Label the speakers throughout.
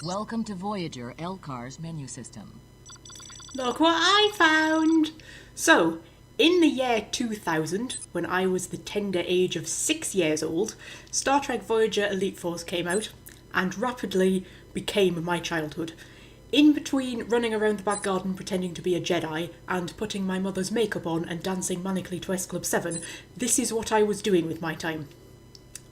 Speaker 1: Welcome to Voyager LCAR's menu system.
Speaker 2: Look what I found! So, in the year 2000, when I was the tender age of 6 years old, Star Trek Voyager Elite Force came out and rapidly became my childhood. In between running around the back garden pretending to be a Jedi and putting my mother's makeup on and dancing manically to S Club 7, this is what I was doing with my time.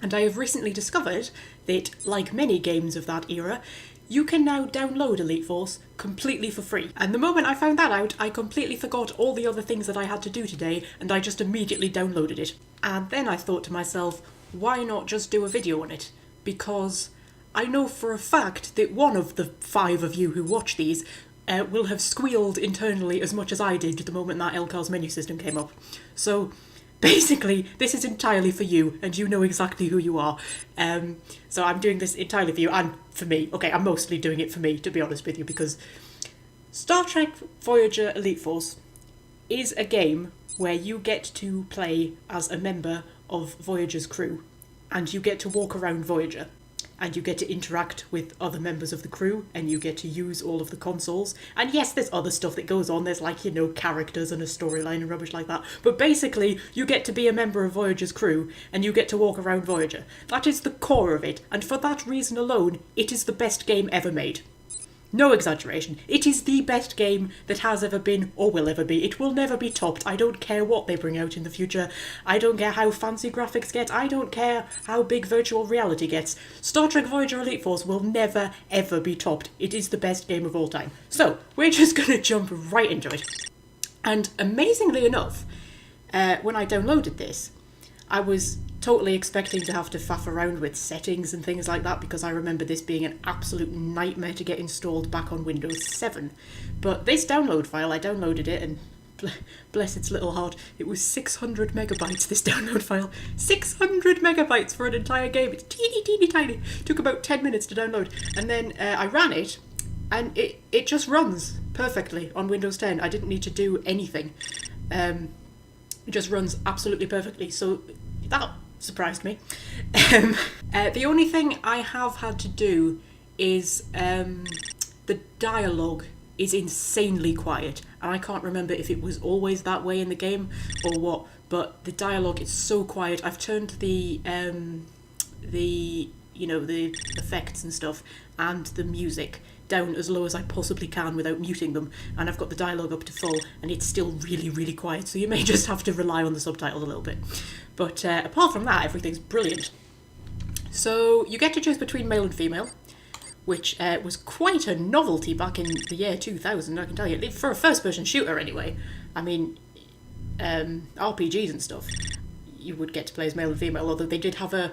Speaker 2: And I have recently discovered that, like many games of that era, you can now download Elite Force completely for free. And the moment I found that out, I completely forgot all the other things that I had to do today, and I just immediately downloaded it. And then I thought to myself, why not just do a video on it? Because I know for a fact that one of the 5 of you who watch these will have squealed internally as much as I did the moment that LCAR's menu system came up. So basically, this is entirely for you, and you know exactly who you are. So I'm doing this entirely for you, and for me. Okay, I'm mostly doing it for me, to be honest with you, because Star Trek Voyager Elite Force is a game where you get to play as a member of Voyager's crew, and you get to walk around Voyager. And you get to interact with other members of the crew, and you get to use all of the consoles. And yes, there's other stuff that goes on. There's, like, you know, characters and a storyline and rubbish like that. But basically, you get to be a member of Voyager's crew, and you get to walk around Voyager. That is the core of it, and for that reason alone, it is the best game ever made. No exaggeration. It is the best game that has ever been or will ever be. It will never be topped. I don't care what they bring out in the future. I don't care how fancy graphics get. I don't care how big virtual reality gets. Star Trek Voyager Elite Force will never ever be topped. It is the best game of all time. So, we're just going to jump right into it. And amazingly enough, when I downloaded this, I was totally expecting to have to faff around with settings and things like that, because I remember this being an absolute nightmare to get installed back on Windows 7. But this download file, I downloaded it, and bless its little heart, it was 600 megabytes, this download file. 600 megabytes for an entire game. It's teeny tiny. Took about 10 minutes to download. And then I ran it, and it just runs perfectly on Windows 10. I didn't need to do anything. It just runs absolutely perfectly. So that surprised me. The only thing I have had to do is the dialogue is insanely quiet, and I can't remember if it was always that way in the game or what, but the dialogue is so quiet. I've turned the effects and stuff and the music down as low as I possibly can without muting them, and I've got the dialogue up to full, and it's still really quiet, so you may just have to rely on the subtitles a little bit. But apart from that, everything's brilliant. So you get to choose between male and female, which was quite a novelty back in the year 2000, I can tell you. For a first-person shooter, anyway. I mean, RPGs and stuff, you would get to play as male and female, although they did have a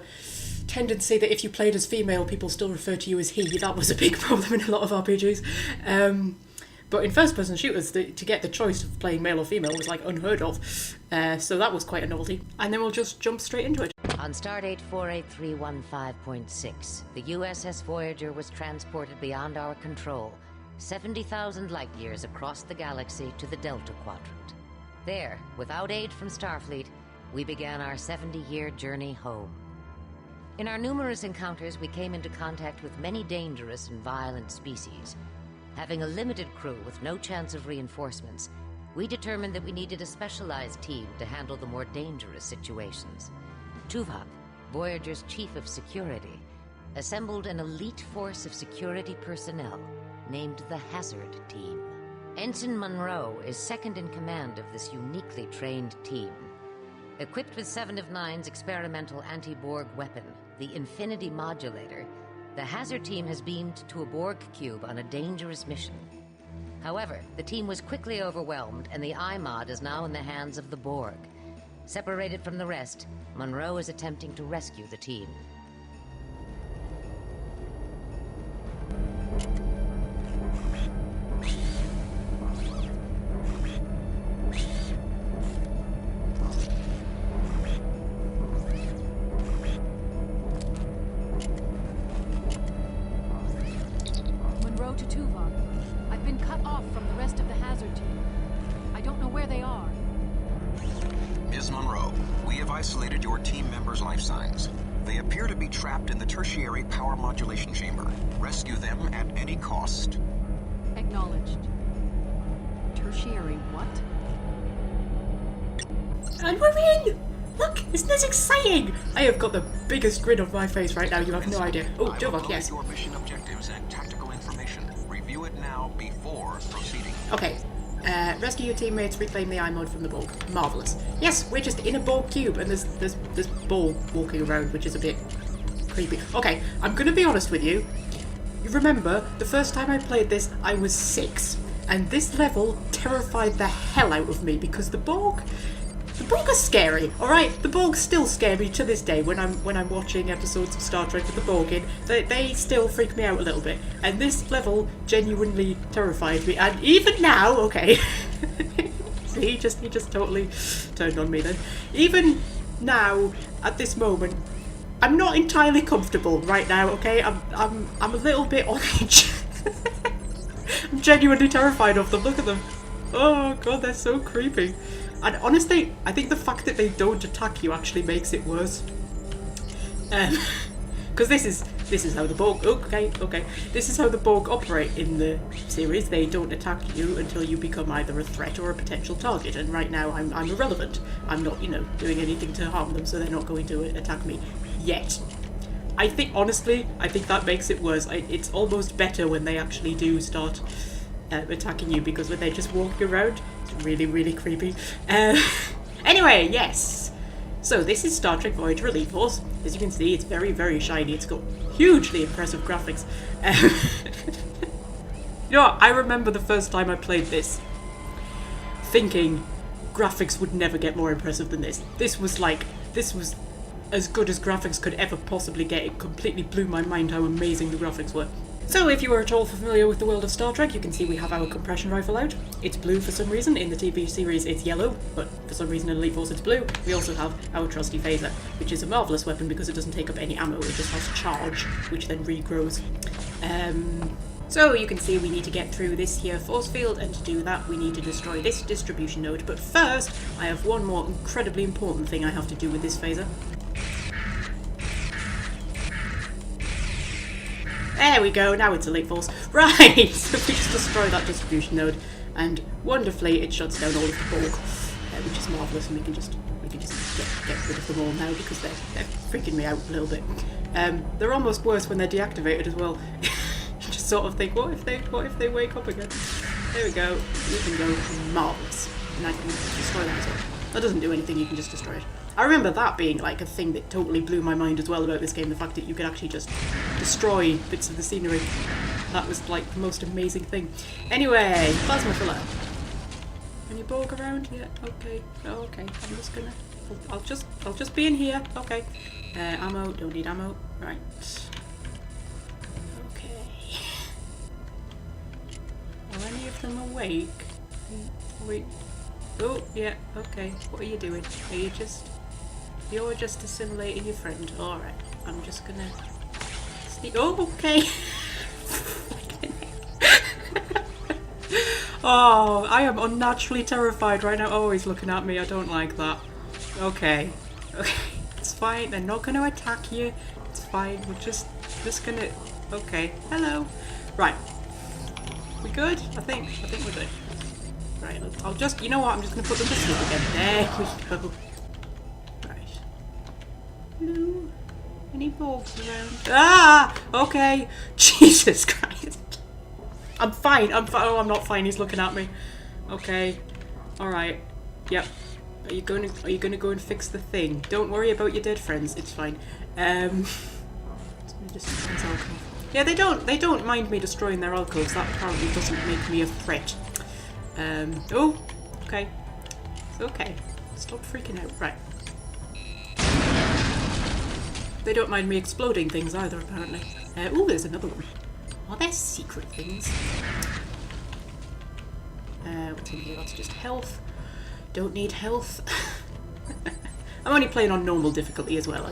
Speaker 2: tendency that if you played as female, people still refer to you as he. That was a big problem in a lot of RPGs. But in first-person shooters, to get the choice of playing male or female was, like, unheard of. So that was quite a novelty. And then we'll just jump straight into it.
Speaker 3: On Stardate 48315.6, the USS Voyager was transported beyond our control, 70,000 light-years across the galaxy to the Delta Quadrant. There, without aid from Starfleet, we began our 70-year journey home. In our numerous encounters, we came into contact with many dangerous and violent species. Having a limited crew with no chance of reinforcements, we determined that we needed a specialized team to handle the more dangerous situations. Tuvok, Voyager's chief of security, assembled an elite force of security personnel named the Hazard Team. Ensign Munro is second in command of this uniquely trained team. Equipped with 7 of 9's experimental anti-Borg weapon, the Infinity Modulator, the Hazard Team has beamed to a Borg cube on a dangerous mission. However, the team was quickly overwhelmed, and the iMod is now in the hands of the Borg. Separated from the rest, Munro is attempting to rescue the team.
Speaker 4: Munro to Tuvok. I've been cut off from the rest of the Hazard Team. I don't know where they are.
Speaker 5: Ms. Munro, we have isolated your team members' life signs. They appear to be trapped in the tertiary power modulation chamber. Rescue them at any cost.
Speaker 4: Acknowledged. Tertiary what?
Speaker 2: And we're in! Look, isn't this exciting? I have got the biggest grin on my face right now, you have no idea. Oh, Jovok, yes.
Speaker 5: Your mission objectives and tactical information. Review it now before proceeding.
Speaker 2: Okay. Rescue your teammates, reclaim the eye mode from the Borg. Marvellous. Yes, we're just in a Borg cube and there's Borg walking around, which is a bit creepy. Okay, I'm gonna be honest with you. You remember, the first time I played this, I was 6. And this level terrified the hell out of me because the Borg are scary, alright? The Borg still scare me to this day when I'm watching episodes of Star Trek with the Borg in. They still freak me out a little bit. And this level genuinely terrified me. And even now, okay. See, he just totally turned on me then. Even now, at this moment, I'm not entirely comfortable right now, okay? I'm a little bit on edge. I'm genuinely terrified of them. Look at them. Oh god, they're so creepy. And honestly, I think the fact that they don't attack you actually makes it worse. Because this is how the Borg. Okay. This is how the Borg operate in the series. They don't attack you until you become either a threat or a potential target. And right now, I'm irrelevant. I'm not, doing anything to harm them, so they're not going to attack me yet. Honestly, I think that makes it worse. It's almost better when they actually do start attacking you, because when they're just walking around, it's really, really creepy. Anyway, yes. So this is Star Trek Voyager Elite Force. As you can see, it's very, very shiny. It's got hugely impressive graphics. I remember the first time I played this, thinking graphics would never get more impressive than this. This was as good as graphics could ever possibly get. It completely blew my mind how amazing the graphics were. So if you are at all familiar with the world of Star Trek, you can see we have our compression rifle out. It's blue for some reason. In the TV series it's yellow, but for some reason in Elite Force it's blue. We also have our trusty phaser, which is a marvellous weapon because it doesn't take up any ammo, it just has charge, which then regrows. So you can see we need to get through this here force field, and to do that we need to destroy this distribution node. But first, I have one more incredibly important thing I have to do with this phaser. There we go, now it's Elite Force. Right, so we just destroy that distribution node, and wonderfully it shuts down all of the Borg, which is marvellous, and we can just get rid of them all now because they're freaking me out a little bit. They're almost worse when they're deactivated as well. You just sort of think, what if they wake up again? There we go, you can go, marvellous, and I can destroy that as well. That doesn't do anything, you can just destroy it. I remember that being like a thing that totally blew my mind as well about this game, the fact that you could actually just destroy bits of the scenery. That was like the most amazing thing. Anyway, plasma filler. Any Borg around? Yeah, okay. Oh, okay. I'm just gonna I'll just be in here. Okay. Ammo, don't need ammo. Right. Okay. Are any of them awake? Wait. Oh, yeah, okay. What are you doing? You're just assimilating your friend. Alright. I'm just gonna sneak. Oh, okay. Oh, I am unnaturally terrified right now. Oh, he's looking at me. I don't like that. Okay. Okay. It's fine. They're not gonna attack you. It's fine. We're just gonna. Okay. Hello. Right. We good? I think we're good. Right, I'll just, you know what, I'm just going to put them to sleep again. There we go. Right. Hello? Any Borgs around? Ah! Okay. Jesus Christ. I'm fine. Oh, I'm not fine. He's looking at me. Okay. Alright. Yep. Are you going to go and fix the thing? Don't worry about your dead friends. It's fine. Yeah, they don't mind me destroying their alcoves. That apparently doesn't make me a threat. Oh, okay. It's okay. Stop freaking out. Right. They don't mind me exploding things either, apparently. Oh, there's another one. Are there secret things? What's in here? That's just health. Don't need health. I'm only playing on normal difficulty as well.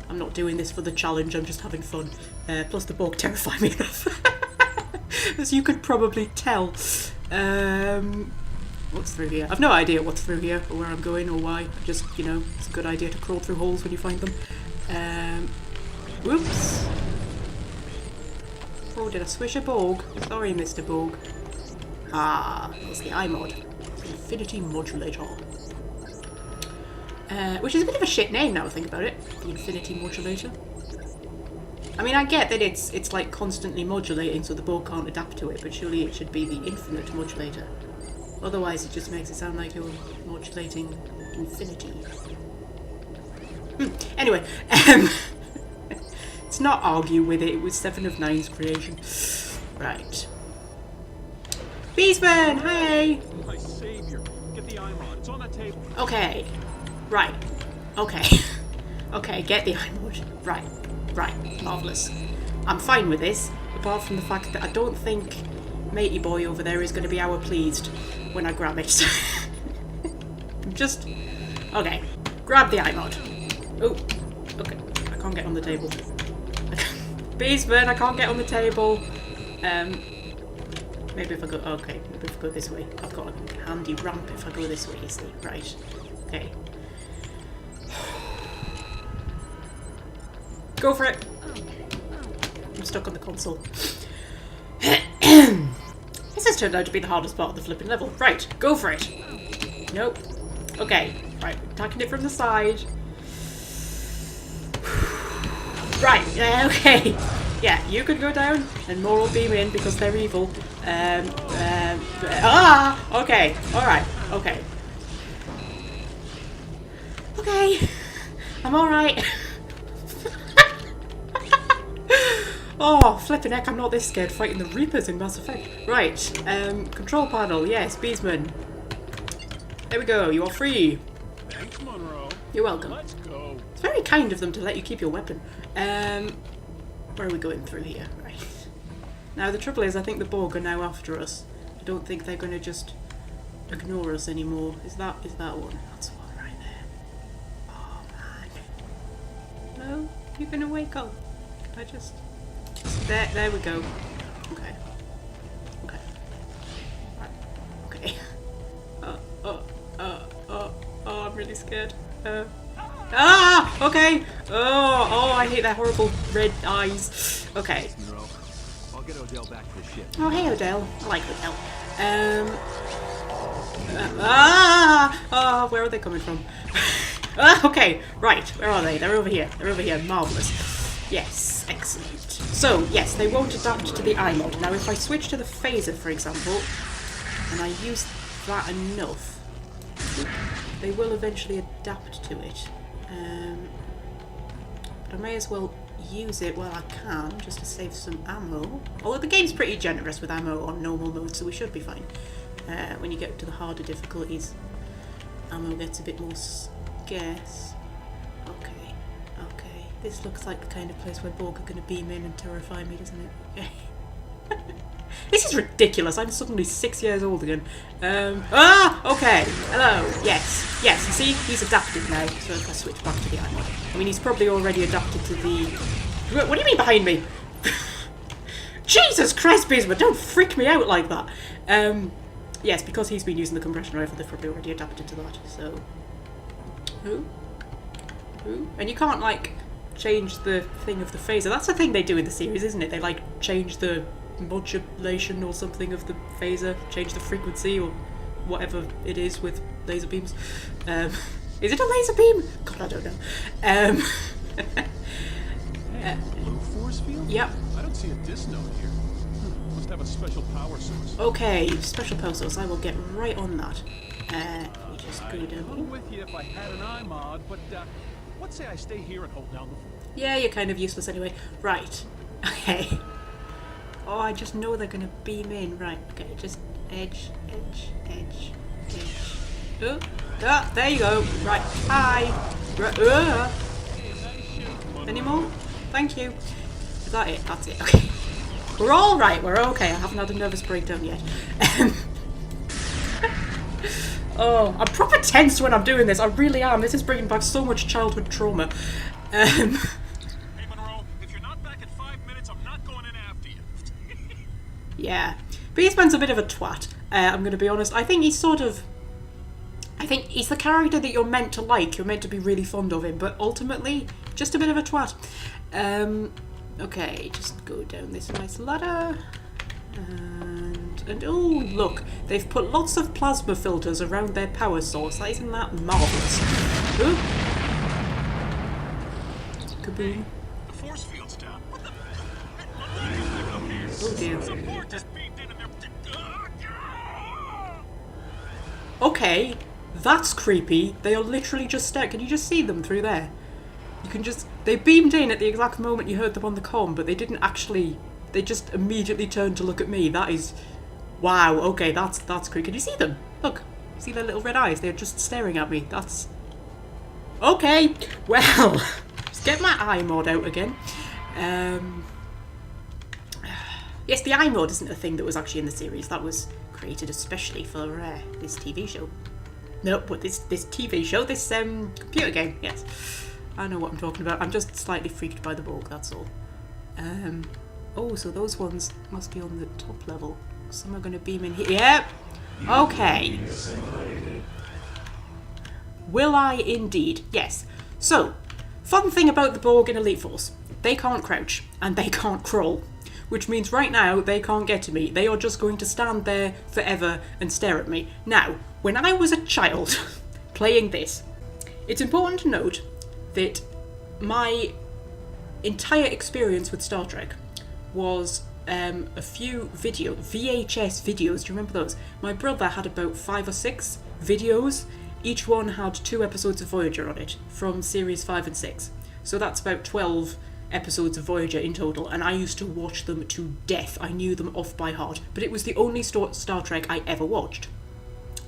Speaker 2: I'm not doing this for the challenge, I'm just having fun. Plus the Borg terrify me enough. As you could probably tell. What's through here? I've no idea what's through here, or where I'm going, or why. Just, it's a good idea to crawl through holes when you find them. Whoops. Oh, did I swish a Borg? Sorry, Mr. Borg. Ah, it's the iMod. Infinity Modulator. Which is a bit of a shit name now I think about it. The Infinity Modulator. I mean, I get that it's like constantly modulating so the Borg can't adapt to it, but surely it should be the Infinite Modulator. Otherwise it just makes it sound like you're modulating infinity. Anyway, let's not argue with it. It was 7 of 9's creation. Right. Beastman, hey!
Speaker 6: My savior. Get the iMod. It's on that table.
Speaker 2: Okay. Right. Okay. Okay, get the iMod. Right. Right. Marvellous. I'm fine with this, apart from the fact that I don't think matey boy over there is going to be hour pleased when I grab it. Just... Okay. Grab the iMod. Oh. Okay. I can't get on the table. Beastman, I can't get on the table. Maybe if I go... Okay. Maybe if I go this way. I've got a handy ramp if I go this way, you see. Right. Okay. Go for it! I'm stuck on the console. This has turned out to be the hardest part of the flipping level. Right, go for it! Nope. Okay, right, attacking it from the side. Right, okay. Yeah, you could go down, and more will beam in because they're evil. Okay, alright, okay. Okay, I'm alright. Oh, flipping heck, I'm not this scared fighting the Reapers in Mass Effect. Right, control panel, yes, Beastman. There we go, you are free.
Speaker 6: Thanks, Munro.
Speaker 2: You're welcome.
Speaker 6: Let's go.
Speaker 2: It's very kind of them to let you keep your weapon. Where are we going through here? Right. Now, the trouble is, I think the Borg are now after us. I don't think they're going to just ignore us anymore. Is that one? That's one right there. Oh, man. No? You're going to wake up? Can I just... There we go. Okay. Okay. Right. Okay. I'm really scared. Okay. Oh, I hate their horrible red eyes. Okay.
Speaker 6: Munro, I'll get Odell back to the ship.
Speaker 2: Oh, hey, Odell. I like Odell. Where are they coming from? Okay, right. Where are they? They're over here. They're over here. Marvellous. Yes, excellent. So, yes, they won't adapt to the iMod. Now, if I switch to the phaser, for example, and I use that enough, they will eventually adapt to it. But I may as well use it while I can, just to save some ammo. Although the game's pretty generous with ammo on normal mode, so we should be fine. When you get to the harder difficulties, ammo gets a bit more scarce. Okay. This looks like the kind of place where Borg are going to beam in and terrify me, doesn't it? Okay. This is ridiculous. I'm suddenly 6 years old again. Okay. Hello. Yes. You see? He's adapted now. So if I switch back to the iMod. I mean, he's probably already adapted to the... What do you mean behind me? Jesus Christ, Beastman, don't freak me out like that. Yes, because he's been using the compression rifle, they've probably already adapted to that, so... Who? And you can't, like, change the thing of the phaser. That's the thing they do in the series, isn't it? They, like, change the modulation or something of the phaser, change the frequency or whatever it is with laser beams. Is it a laser beam? God, I don't know.
Speaker 6: Blue force field?
Speaker 2: Yep.
Speaker 6: I don't see a dis node here. Must have a special power source.
Speaker 2: Okay, special power source. I will get right on that. We just go
Speaker 6: I'd
Speaker 2: down.
Speaker 6: come with you if I had an iMod, but let's say I stay here and hold down the fort.
Speaker 2: Yeah, you're kind of useless anyway. Right. Okay. Oh, I just know they're going to beam in. Right, okay, just edge. Oh, there you go. Right, hi. Right, any more? Thank you. Is that it? That's it. Okay. We're all right. We're okay. I haven't had a nervous breakdown yet. Oh, I'm proper tense when I'm doing this. I really am. This is bringing back so much childhood trauma.
Speaker 6: Hey, Munro, if you're not back in 5 minutes, I'm not going in after you.
Speaker 2: Yeah. Beastman's a bit of a twat. I'm going to be honest. I think he's the character that you're meant to like. You're meant to be really fond of him. But ultimately, Just a bit of a twat. Okay, just go down this nice ladder. And oh, look, they've put lots of plasma filters around their power source. Isn't that marvellous? Ooh. Kaboom.
Speaker 6: The force field's down. What the?
Speaker 2: Oh dear.
Speaker 6: Support just beamed in and
Speaker 2: Okay, that's creepy. They are literally just staring. Can you just see them through there? You can just... They beamed in at the exact moment you heard them on the comm, but they didn't actually... They just immediately turned to look at me. That is... Wow, okay, that's creepy. Can you see them? Look, see their little red eyes? They're just staring at me. That's... Okay, well, let's get my eye mod out again. Yes, the eye mod isn't a thing that was actually in the series. That was created especially for this TV show. No, but this TV show, this computer game, yes. I know what I'm talking about. I'm just slightly freaked by the Borg, that's all. Oh, so those ones must be on the top level. Some are going to beam in here. Yep. Okay. Will I indeed? Yes. So, fun thing about the Borg in Elite Force. They can't crouch, and they can't crawl. Which means right now, they can't get to me. They are just going to stand there forever and stare at me. Now, when I was a child playing this, it's important to note that my entire experience with Star Trek was a few VHS videos. Do you remember those? My brother had about 5 or 6 videos. Each one had 2 episodes of Voyager on it from series 5 and 6. So that's about 12 episodes of Voyager in total, and I used to watch them to death. I knew them off by heart, but it was the only Star Trek I ever watched.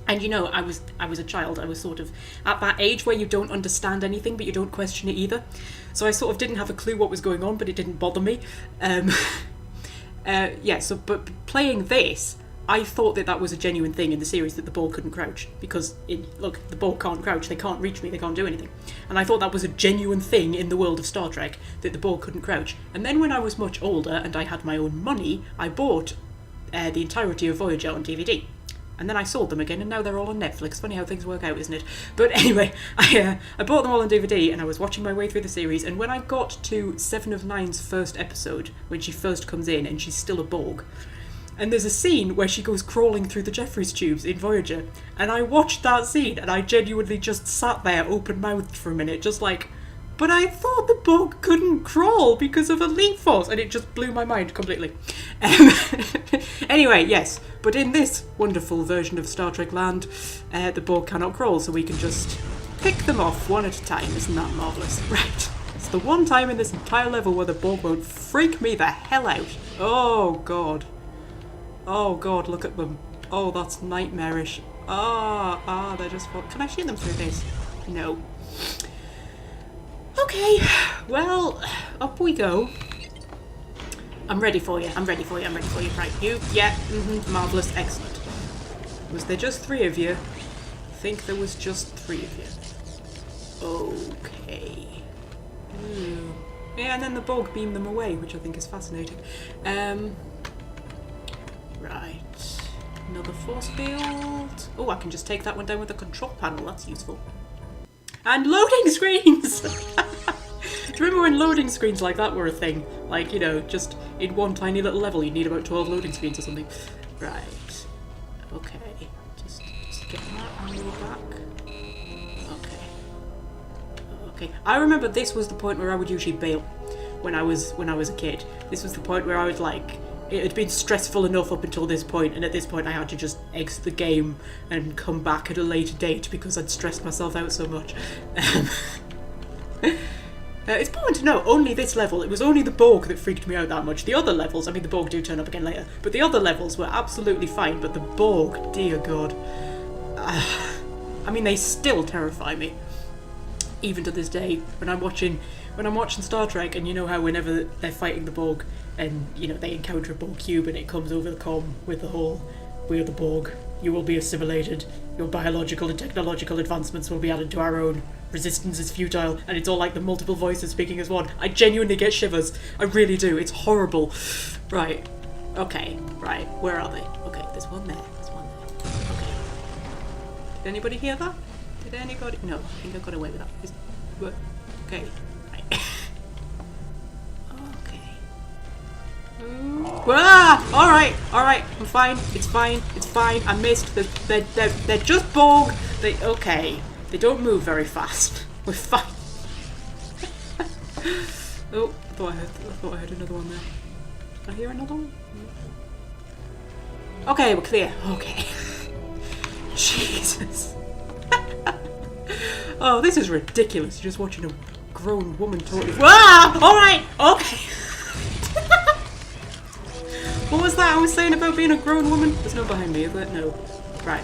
Speaker 2: And you know, I was a child. I was sort of at that age where you don't understand anything, but you don't question it either. So I sort of didn't have a clue what was going on, but it didn't bother me. Yeah. So, but playing this, I thought that was a genuine thing in the series, that the Borg couldn't crouch, because look, the Borg can't crouch. They can't reach me. They can't do anything. And I thought that was a genuine thing in the world of Star Trek, that the Borg couldn't crouch. And then when I was much older and I had my own money, I bought the entirety of Voyager on DVD. And then I sold them again, and now they're all on Netflix. Funny how things work out, isn't it? But anyway, I bought them all on DVD, and I was watching my way through the series, and when I got to 7 of 9's first episode, when she first comes in, and she's still a Borg, and there's a scene where she goes crawling through the Jeffries tubes in Voyager, and I watched that scene, and I genuinely just sat there open-mouthed for a minute, just like, but I thought the Borg couldn't crawl because of Elite Force, and it just blew my mind completely. Anyway, yes, but in this wonderful version of Star Trek Land, the Borg cannot crawl, so we can just pick them off one at a time. Isn't that marvellous? Right, it's the one time in this entire level where the Borg won't freak me the hell out. Oh god. Oh god, look at them. Oh, that's nightmarish. They're just... Can I shoot them through this? No. Okay, well, up we go. I'm ready for you. Right, you, yeah, marvellous, excellent. Was there just 3 of you? I think there was just 3 of you. Okay. Yeah, and then the Borg beamed them away, which I think is fascinating. Right. Another force field. Oh, I can just take that one down with the control panel. That's useful. And loading screens! Do you remember when loading screens like that were a thing? Like, you know, just in one tiny little level you'd need about 12 loading screens or something. Right. Okay. Just get that angle back. Okay. I remember this was the point where I would usually bail when I was a kid. This was the point where I would like... It had been stressful enough up until this point, and at this point I had to just exit the game and come back at a later date because I'd stressed myself out so much. It's important to know, only this level, it was only the Borg that freaked me out that much. The other levels, I mean the Borg do turn up again later, but the other levels were absolutely fine, but the Borg, dear god. I mean, they still terrify me. Even to this day, when I'm watching Star Trek, and you know how whenever they're fighting the Borg, and you know they encounter a Borg cube and it comes over the comm with the whole, "We're the Borg, you will be assimilated, your biological and technological advancements will be added to our own, resistance is futile," and it's all like the multiple voices speaking as one. I genuinely get shivers. I really do. It's horrible. Right. Okay. Right. Where are they? Okay, there's one there. Okay. Did anybody hear that? Did anybody? No, I think I got away with that. Okay. Right. Ah! Alright, I'm fine. It's fine. I missed. They're just Borg. Okay. They don't move very fast. We're fine. Oh, I thought I heard another one there. Did I hear another one? Okay, we're clear. Okay. Jesus. Oh, this is ridiculous. You're just watching a grown woman talk. Ah! Alright! Okay. What was that I was saying about being a grown woman? There's no behind me, is there? No. Right.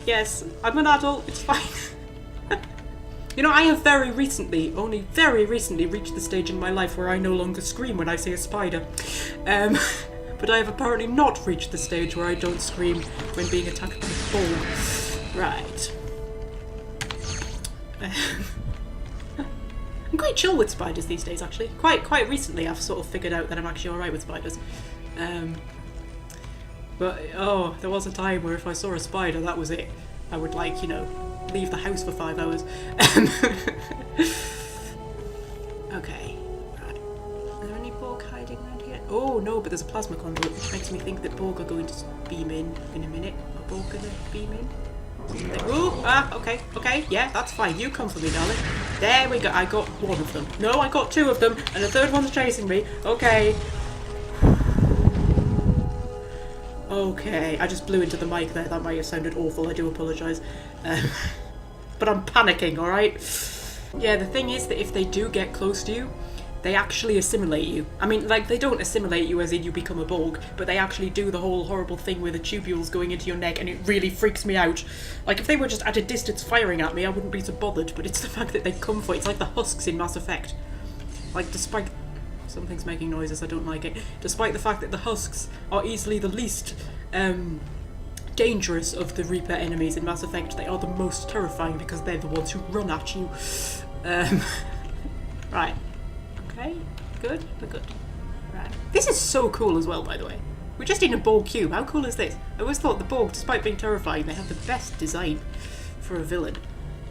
Speaker 2: Yes, I'm an adult. It's fine. You know, I have only very recently reached the stage in my life where I no longer scream when I see a spider. But I have apparently not reached the stage where I don't scream when being attacked by a Borg. Right. I'm quite chill with spiders these days, actually. Quite recently I've sort of figured out that I'm actually alright with spiders. But, oh, there was a time where if I saw a spider, that was it. I would, like, you know, leave the house for 5 hours. Okay. Right. Are there any Borg hiding around here? Oh, no, but there's a plasma conduit, which makes me think that Borg are going to beam in a minute. Are Borg going to beam in? Okay, yeah, that's fine. You come for me, darling. There we go. I got one of them. No, I got 2 of them, and the third one's chasing me. Okay. Okay, I just blew into the mic there. That might have sounded awful. I do apologise. But I'm panicking, alright? Yeah, the thing is that if they do get close to you, they actually assimilate you. I mean, like, they don't assimilate you as in you become a Borg, but they actually do the whole horrible thing with the tubules going into your neck, and it really freaks me out. Like, if they were just at a distance firing at me, I wouldn't be so bothered, but it's the fact that they come for it. It's like the husks in Mass Effect. Like, despite... Something's making noises, I don't like it. Despite the fact that the husks are easily the least dangerous of the Reaper enemies in Mass Effect, they are the most terrifying because they're the ones who run at you. Right. Okay, good, we're good. Right. This is so cool as well, by the way. We're just in a Borg cube. How cool is this? I always thought the Borg, despite being terrifying, they have the best design for a villain.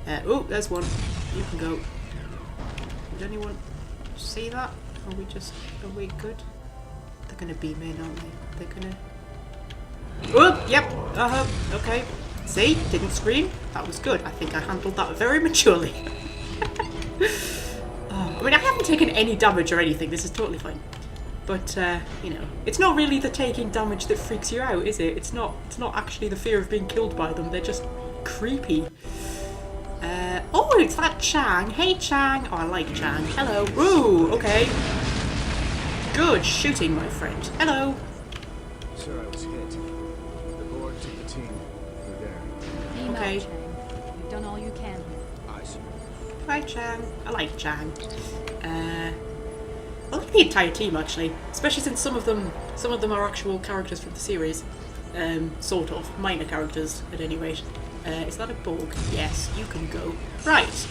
Speaker 2: Oh, there's one. You can go. Did anyone see that? Are we good? They're gonna beam in, aren't they? They're gonna... Oh, yep, okay. See? Didn't scream. That was good. I think I handled that very maturely. I mean, I haven't taken any damage or anything. This is totally fine. But, you know, it's not really the taking damage that freaks you out, is it? It's not actually the fear of being killed by them. They're just creepy. Oh, it's that Chang. Hey, Chang. Oh, I like Chang. Hello. Ooh, okay. Good shooting, my friend. Hello.
Speaker 7: Sir, I was hit. The Borg took the team. They're there.
Speaker 2: Okay.
Speaker 4: You've done all you can.
Speaker 7: I see.
Speaker 2: Hi, Chang. I like Chang. I like the entire team, actually. Especially since some of them are actual characters from the series. Sort of. Minor characters, at any rate. Is that a Borg? Yes, you can go. Right.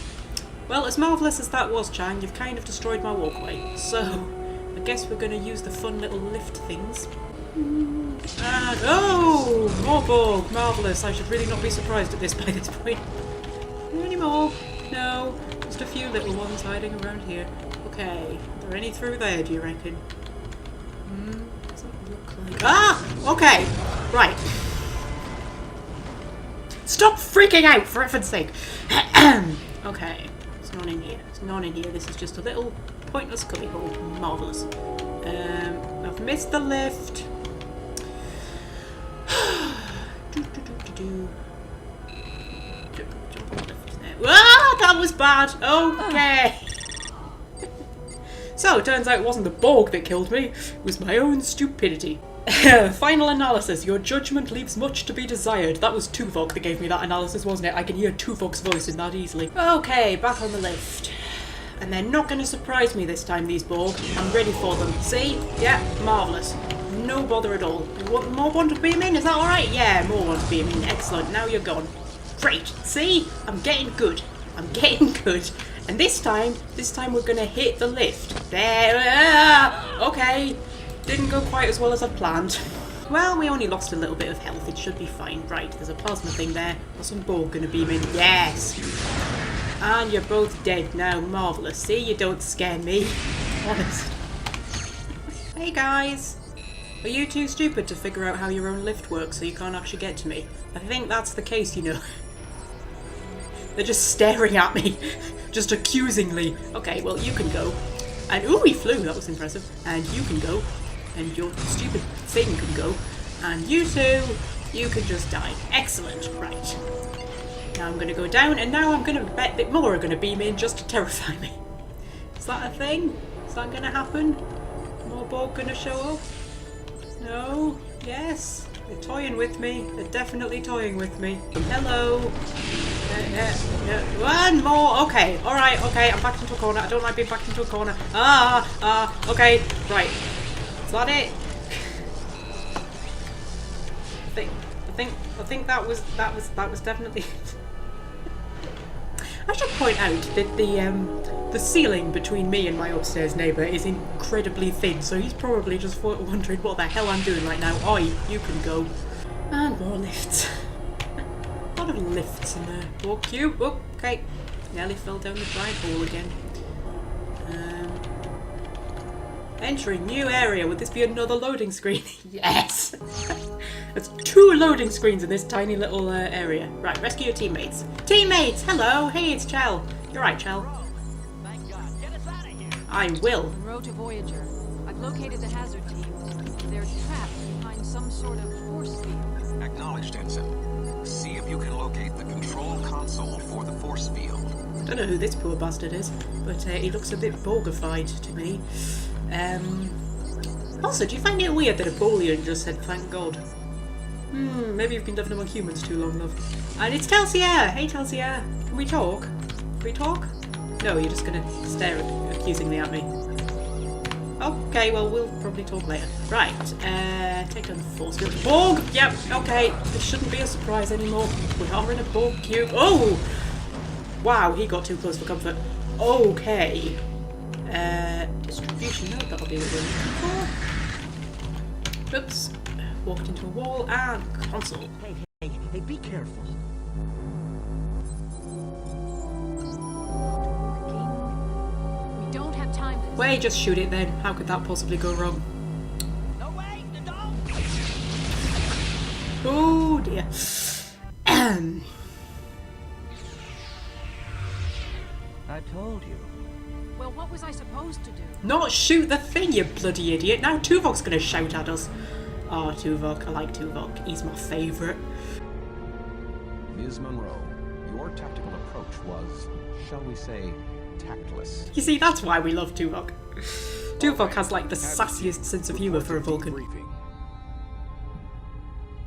Speaker 2: Well, as marvellous as that was, Chang, you've kind of destroyed my walkway. So, I guess we're going to use the fun little lift things. And, oh! More Borg! Marvellous. I should really not be surprised at this by this point. Any more? No. Just a few little ones hiding around here. Okay. Are there any through there, do you reckon? Doesn't look like... Ah! Okay. Right. Stop freaking out, for heaven's sake! Okay, it's not in here. It's not in here. This is just a little pointless cubbyhole. Marvellous. I've missed the lift. Ah, that was bad. Okay. So, it turns out it wasn't the Borg that killed me. It was my own stupidity. Final analysis. Your judgment leaves much to be desired. That was Tuvok that gave me that analysis, wasn't it? I can hear Tuvok's voice in that easily. Okay, back on the lift. And they're not going to surprise me this time, these Borg. I'm ready for them. See? Yeah, marvellous. No bother at all. More want to beam in? Is that alright? Yeah, more want to beam in. Excellent. Now you're gone. Great. See? I'm getting good. I'm getting good. And this time we're going to hit the lift. There. Okay. Didn't go quite as well as I'd planned. Well, we only lost a little bit of health. It should be fine. Right, there's a plasma thing there. Are some Borg going to beam in? Yes! And you're both dead now. Marvellous. See, you don't scare me. Honest. Hey guys! Are you too stupid to figure out how your own lift works so you can't actually get to me? I think that's the case, you know. They're just staring at me, just accusingly. Okay, well you can go. And ooh, he flew, that was impressive. And you can go. And your stupid thing can go. And you two, you can just die. Excellent, right. Now I'm gonna go down, and now I'm gonna bet that more are gonna beam in just to terrify me. Is that a thing? Is that gonna happen? More Borg gonna show up? No? Yes? They're toying with me. They're definitely toying with me. Hello? One more! Okay, alright, okay, I'm backed into a corner. I don't like being backed into a corner. Okay, right. Is that it? I think that was definitely. I should point out that the ceiling between me and my upstairs neighbour is incredibly thin, so he's probably just wondering what the hell I'm doing right now. Oi, you can go. And more lifts. A lot of lifts in there. Walk cube. Oh, okay. Nearly fell down the drive hole again. Entering new area. Would this be another loading screen? Yes! There's 2 loading screens in this tiny little area. Right, rescue your teammates. Teammates! Hello! Hey, it's Chell. You're right, Chell.
Speaker 6: Thank God. Get us out of here.
Speaker 2: I will.
Speaker 4: Monroe to Voyager. I've located the hazard team. They're trapped behind some sort of force field.
Speaker 5: Acknowledged, Ensign. See if you can locate the control console for the force field.
Speaker 2: I don't know who this poor bastard is, but he looks a bit Borgified to me. Also, do you find it weird that a Boolean just said thank God? Maybe you've been living among humans too long, love. And it's Telsia! Hey Telsia! Can we talk? Can we talk? No, you're just gonna stare accusingly at me. Okay, well, we'll probably talk later. Right, take on the force field. Borg! Yep, okay. This shouldn't be a surprise anymore. We are in a Borg cube. Oh! Wow, he got too close for comfort. Okay. Distribution node, that'll be what we're looking for. Oops. Walked into a wall and console.
Speaker 5: Hey, be careful.
Speaker 4: We don't have time to...
Speaker 2: Wait, just shoot it then. How could that possibly go wrong?
Speaker 6: No way, the dog.
Speaker 2: Oh dear.
Speaker 8: I told you.
Speaker 4: Well, what was I supposed to do?
Speaker 2: Not shoot the thing, you bloody idiot. Now Tuvok's gonna shout at us. Oh, Tuvok. I like Tuvok. He's my favourite.
Speaker 9: Ms. Munro, your tactical approach was, shall we say, tactless.
Speaker 2: You see, that's why we love Tuvok. Tuvok has like the sassiest sense of humour for a Vulcan.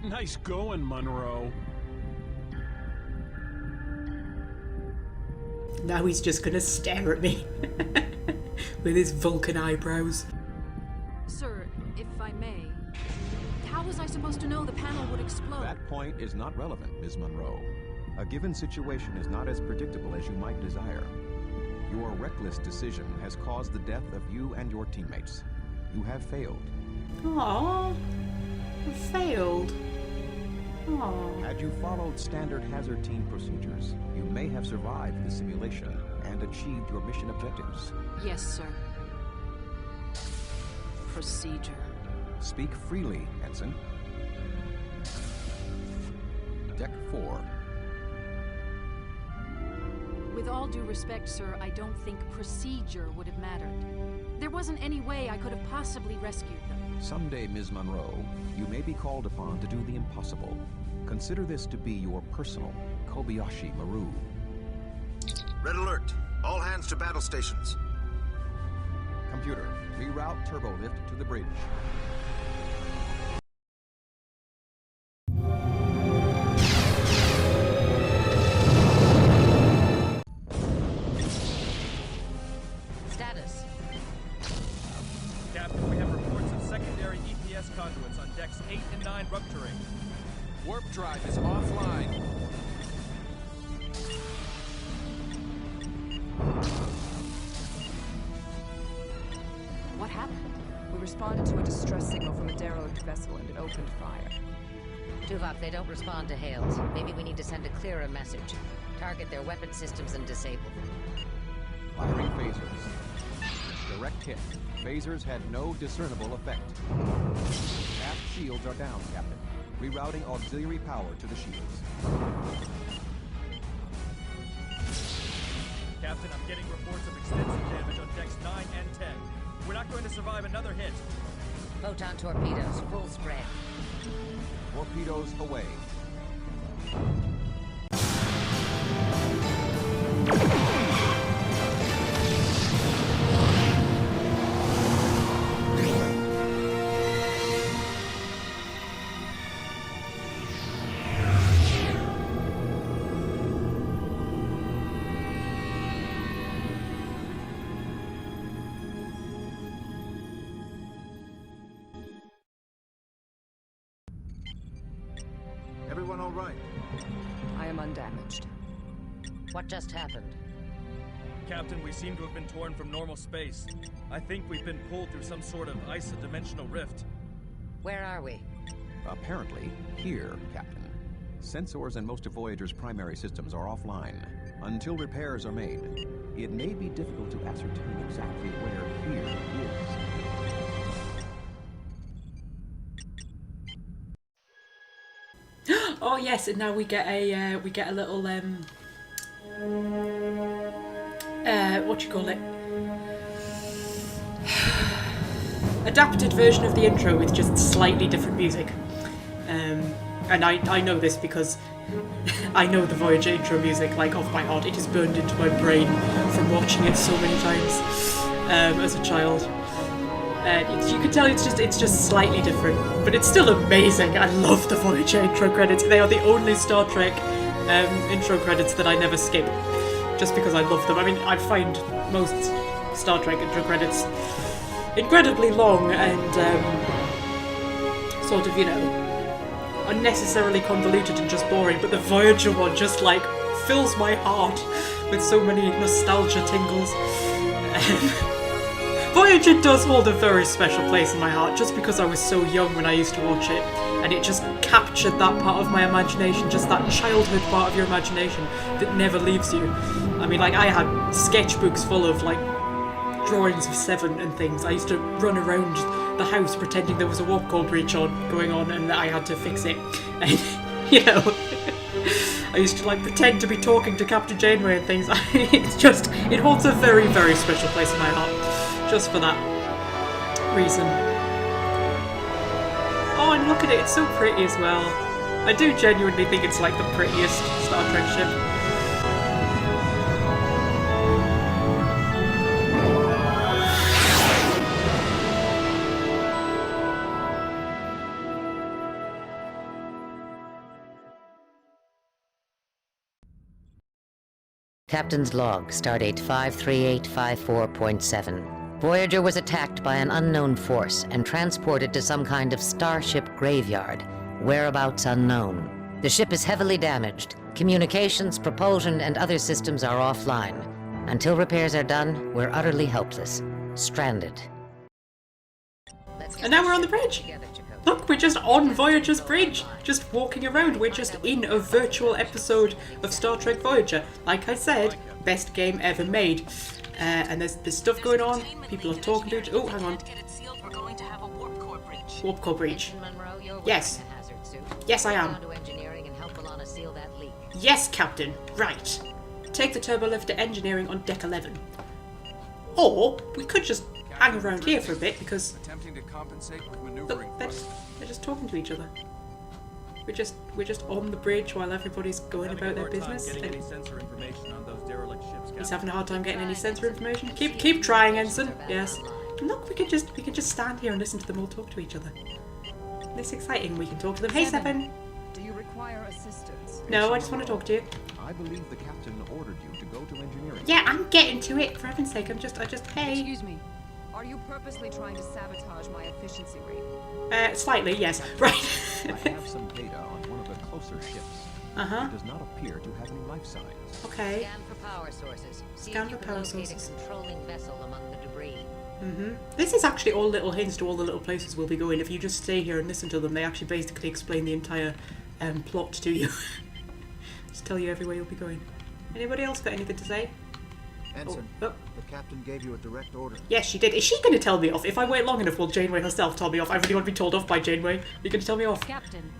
Speaker 6: Nice going, Munro.
Speaker 2: Now he's just gonna stare at me. With his Vulcan eyebrows.
Speaker 4: Sir, if I may, how was I supposed to know the panel would explode?
Speaker 9: That point is not relevant, Ms. Munro. A given situation is not as predictable as you might desire. Your reckless decision has caused the death of you and your teammates. You have failed.
Speaker 2: Aww. I failed. Aww.
Speaker 9: Had you followed standard hazard team procedures, you may have survived the simulation and achieved your mission objectives.
Speaker 4: Yes, sir. Procedure.
Speaker 9: Speak freely, Ensign. Deck 4.
Speaker 4: With all due respect, sir, I don't think procedure would have mattered. There wasn't any way I could have possibly rescued them.
Speaker 9: Someday, Ms. Munro, you may be called upon to do the impossible. Consider this to be your personal Kobayashi Maru.
Speaker 10: Red alert. All hands to battle stations.
Speaker 9: Computer, reroute turbolift to the bridge.
Speaker 3: Status.
Speaker 6: Captain, we have reports of secondary EPS conduits on decks 8 and 9 rupturing.
Speaker 8: Warp drive is offline.
Speaker 11: What happened? We responded to a distress signal from a derelict vessel and it opened fire.
Speaker 3: Tuvok, they don't respond to hails. Maybe we need to send a clearer message. Target their weapon systems and disable them.
Speaker 9: Firing phasers. Direct hit. Phasers had no discernible effect. Aft shields are down, Captain. Rerouting auxiliary power to the shields.
Speaker 6: Captain, I'm getting reports of extensive damage on decks 9 and 10. We're not going to survive another hit.
Speaker 3: Photon torpedoes, full spread.
Speaker 9: Torpedoes away.
Speaker 10: Everyone all right?
Speaker 11: I am undamaged.
Speaker 3: What just happened?
Speaker 6: Captain, we seem to have been torn from normal space. I think we've been pulled through some sort of isodimensional rift.
Speaker 3: Where are we?
Speaker 9: Apparently, here, Captain. Sensors and most of Voyager's primary systems are offline. Until repairs are made, it may be difficult to ascertain exactly where here is.
Speaker 2: Oh yes, and now we get a little what do you call it? Adapted version of the intro with just slightly different music. And I know this because I know the Voyager intro music like off by heart. It is burned into my brain from watching it so many times as a child. You can tell it's just slightly different, but it's still amazing. I love the Voyager intro credits. They are the only Star Trek intro credits that I never skip, just because I love them. I mean, I find most Star Trek intro credits incredibly long and sort of, you know, unnecessarily convoluted and just boring, but the Voyager one just, like, fills my heart with so many nostalgia tingles. Voyager does hold a very special place in my heart, just because I was so young when I used to watch it, and it just captured that part of my imagination, just that childhood part of your imagination that never leaves you. I mean, like, I had sketchbooks full of, like, drawings of Seven and things. I used to run around the house pretending there was a warp core breach going on, and I had to fix it. And, you know, I used to, like, pretend to be talking to Captain Janeway and things. It holds a very, very special place in my heart. Just for that reason. Oh, and look at it, it's so pretty as well. I do genuinely think it's like the prettiest Star Trek ship.
Speaker 3: Captain's log, stardate 53854.7. Voyager was attacked by an unknown force and transported to some kind of starship graveyard, whereabouts unknown. The ship is heavily damaged. Communications, propulsion, and other systems are offline. Until repairs are done, we're utterly helpless. Stranded.
Speaker 2: And now we're on the bridge! Look, we're just on Voyager's bridge! Just walking around, we're just in a virtual episode of Star Trek Voyager. Like I said, best game ever made. And there's stuff going on, people are talking to each other. Oh, hang on. Warp core breach. Yes. Yes, I am. Yes, Captain. Right. Take the turbo lift to engineering on deck 11. Or we could just hang around here for a bit because look, they're just talking to each other. We're just on the bridge while everybody's going about their business. He's having a hard time getting any sensor information. Keep trying, Ensign. Yes. And look, we can just stand here and listen to them all talk to each other. This exciting. We can talk to them. Hey, Seven.
Speaker 11: Do you require assistance?
Speaker 2: No, I just want to talk to you.
Speaker 9: I believe the captain ordered you to go to engineering.
Speaker 2: Yeah, I'm getting to it. For heaven's sake, hey.
Speaker 11: Excuse me. Are you purposely trying to sabotage my efficiency rate?
Speaker 2: Slightly, yes. Right.
Speaker 9: I have some data on one of the closer ships.
Speaker 2: Uh-huh.
Speaker 9: It does not appear to have any life signs.
Speaker 2: Okay.
Speaker 3: Scan for power sources.
Speaker 2: Scan for power sources.
Speaker 3: A controlling vessel among the debris.
Speaker 2: This is actually all little hints to all the little places we'll be going. If you just stay here and listen to them, they actually basically explain the entire plot to you. Just tell you everywhere you'll be going. Anybody else got anything to say?
Speaker 7: Ensign,
Speaker 2: Oh.
Speaker 7: the captain gave you a direct order.
Speaker 2: Yes, she did. Is she going to tell me off? If I wait long enough, will Janeway herself tell me off? I really want to be told off by Janeway. You're going to tell me off?
Speaker 4: Captain.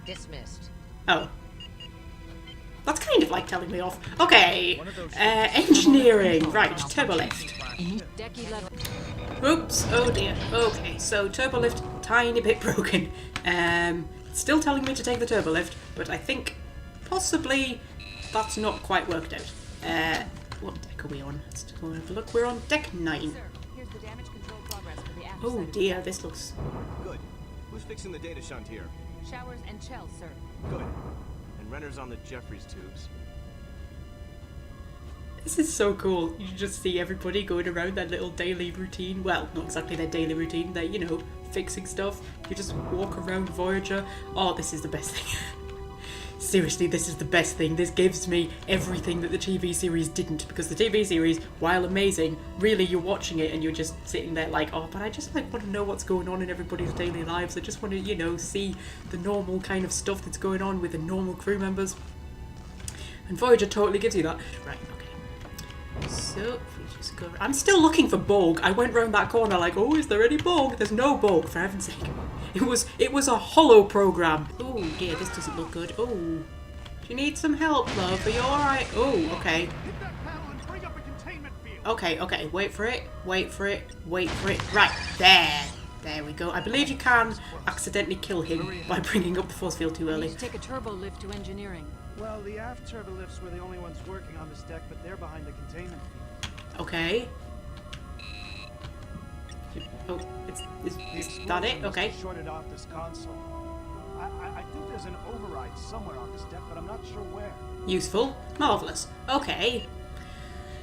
Speaker 3: Dismissed.
Speaker 2: Oh. That's kind of like telling me off. Okay. Engineering. Right, turbolift.
Speaker 4: Deck 11.
Speaker 2: Oops. Oh dear. Okay, so turbolift, tiny bit broken. Still telling me to take the turbolift, but I think possibly that's not quite worked out. What deck are we on? Let's go and have a look. We're on deck 9.
Speaker 11: Sir, here's the damage control progress for the aft
Speaker 2: Oh
Speaker 11: center.
Speaker 2: dear, this looks...
Speaker 12: Good. Who's fixing the data shunt here?
Speaker 11: Showers and Chell, sir.
Speaker 12: Good. And Renner's on the Jeffries tubes.
Speaker 2: This is so cool. You just see everybody going around their little daily routine. Well, not exactly their daily routine. They're, you know, fixing stuff. You just walk around Voyager. Oh, this is the best thing. Seriously, this is the best thing. This gives me everything that the TV series didn't, because the TV series, while amazing, really you're watching it and you're just sitting there like, oh, but I just like want to know what's going on in everybody's daily lives. I just want to, you know, see the normal kind of stuff that's going on with the normal crew members. And Voyager totally gives you that. Right, okay. So, if we just go... I'm still looking for Borg. I went round that corner like, oh, is there any Borg? There's no Borg, for heaven's sake. It was a hollow program. Oh dear, this doesn't look good. Oh, do you need some help, love? Are you alright? Oh, okay. Okay, wait for it. Right, there we go. I believe you can accidentally kill him by bringing up the force field too
Speaker 4: I
Speaker 2: early.
Speaker 4: need to take a turbo lift to engineering.
Speaker 7: Well, the aft turbolifts were the only ones working on this deck, but they're behind the containment field.
Speaker 2: Okay. Oh, is that it? Okay.
Speaker 7: Shorted off this console. I think there's an override somewhere on this deck, but I'm not sure where.
Speaker 2: Useful. Marvellous. Okay.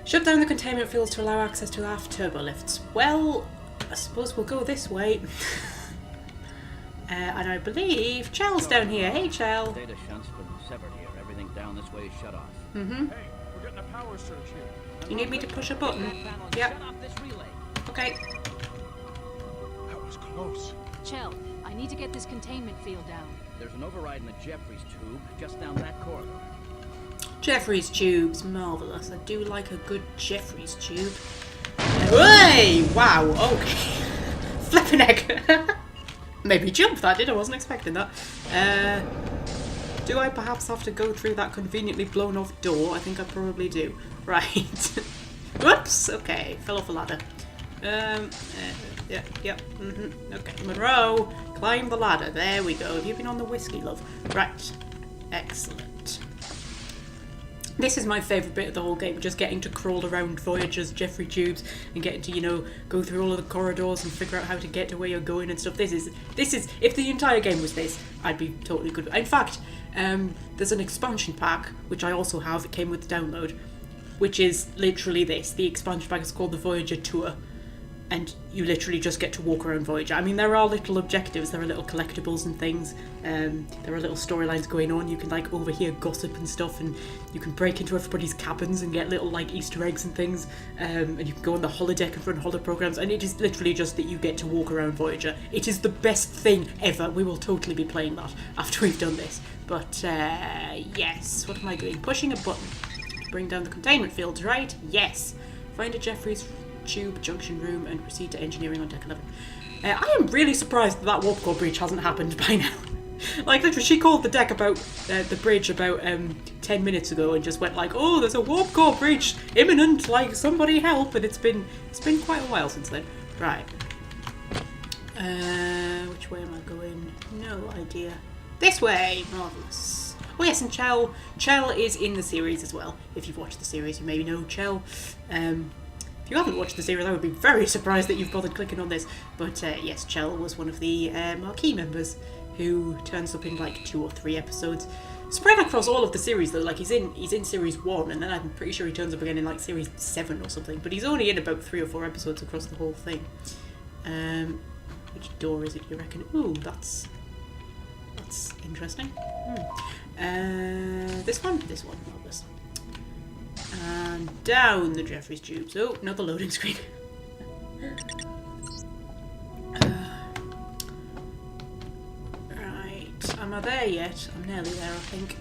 Speaker 2: Shut down the containment fields to allow access to aft turbolifts. Well, I suppose we'll go this way. And I believe Chell's down here. Hey, Chell.
Speaker 13: Data shunt's been severed here. Everything down this way is shut off.
Speaker 2: Mm-hmm.
Speaker 7: Hey, we're getting a power surge here.
Speaker 2: You need me to push a button? Yep. Okay.
Speaker 7: That was close.
Speaker 4: Chell, I need to get this containment field down.
Speaker 13: There's an override in the Jeffries tube just down that corridor.
Speaker 2: Jeffries tubes. Marvellous. I do like a good Jeffries tube. Hey! Wow, okay. Flippin' heck. Maybe jump that did. I wasn't expecting that. Do I perhaps have to go through that conveniently blown off door? I think I probably do. Right. Whoops. Okay. Fell off a ladder. Yep. Okay. Monroe, climb the ladder. There we go. Have you been on the whiskey, love? Right. Excellent. This is my favourite bit of the whole game, just getting to crawl around Voyager's Jeffrey tubes and getting to, you know, go through all of the corridors and figure out how to get to where you're going and stuff. This is, if the entire game was this, I'd be totally good. In fact, there's an expansion pack, which I also have, it came with the download, which is literally this. The expansion pack is called the Voyager Tour. And you literally just get to walk around Voyager. I mean, there are little objectives, there are little collectibles and things. There are little storylines going on. You can, like, overhear gossip and stuff, and you can break into everybody's cabins and get little, like, Easter eggs and things. And you can go on the holodeck and run holo programs, and it is literally just that you get to walk around Voyager. It is the best thing ever. We will totally be playing that after we've done this. But, yes. What am I doing? Pushing a button. Bring down the containment fields, right? Yes. Find a Jeffries tube junction room and proceed to engineering on deck 11. I am really surprised that warp core breach hasn't happened by now. Like, literally, she called the deck about the bridge about 10 minutes ago and just went like, oh, there's a warp core breach imminent, like, somebody help. And it's been quite a while since then. Right. Which way am I going? No idea. This way! Marvellous. Oh yes, and Chell is in the series as well. If you've watched the series, you maybe know Chell. If you haven't watched the series, I would be very surprised that you've bothered clicking on this. But yes, Chell was one of the marquee members who turns up in like 2 or 3 episodes. Spread across all of the series though, like he's in series 1 and then I'm pretty sure he turns up again in like series 7 or something. But he's only in about 3 or 4 episodes across the whole thing. Which door is it, you reckon? Ooh, that's interesting. This one? This one, marvellous. And down the Jeffries tubes. Oh, not the loading screen. Right, am I there yet? I'm nearly there, I think.